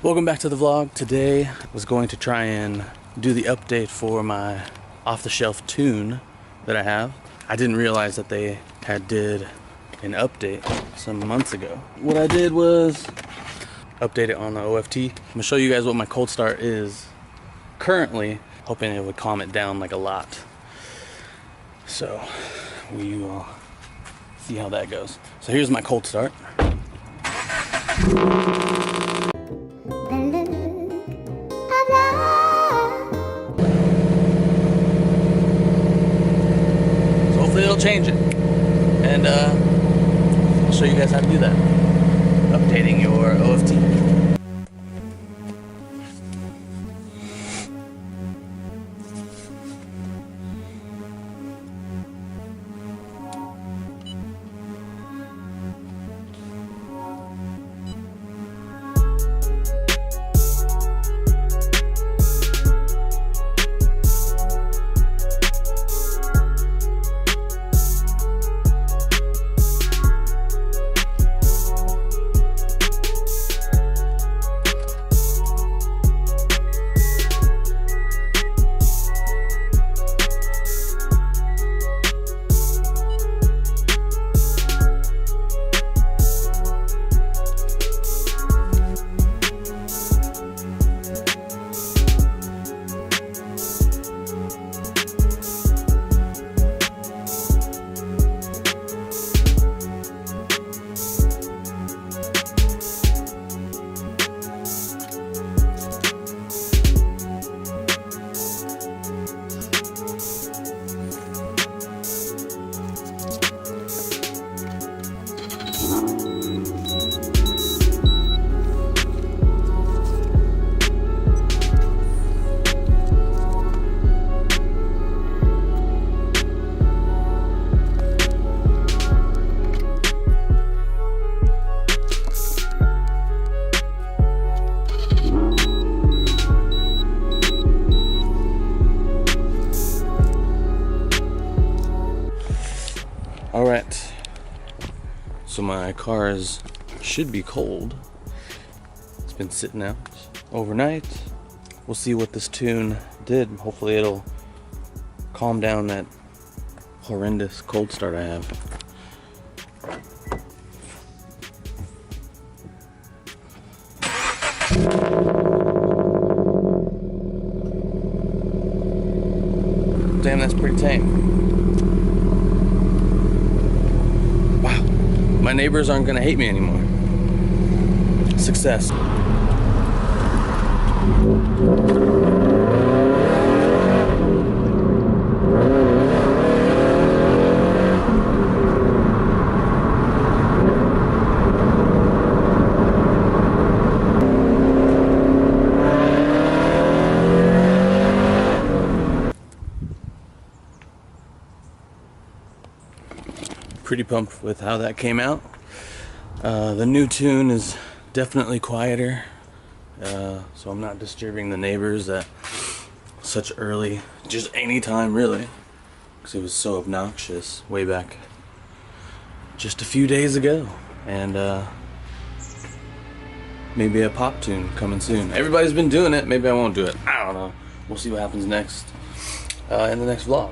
Welcome back to the vlog. Today I was going to try and do the update for my off-the-shelf tune that I have. I didn't realize that they did an update some months ago. What I did was update it on the OFT. I'm gonna show you guys what my cold start is currently, hoping it would calm it down like a lot. So we will see how that goes. So here's my cold start. It'll change it, and I'll show you guys how to do that. Updating your OFT. Alright, so my car should be cold. It's been sitting out overnight. We'll see what this tune did. Hopefully it'll calm down that horrendous cold start I have. Damn, that's pretty tame. My neighbors aren't gonna hate me anymore. Success. Pretty pumped with how that came out. The new tune is definitely quieter, so I'm not disturbing the neighbors at such early, just any time really, because it was so obnoxious way back just a few days ago. And maybe a pop tune coming soon. Everybody's been doing it. Maybe I won't do it. I don't know. We'll see what happens next in the next vlog.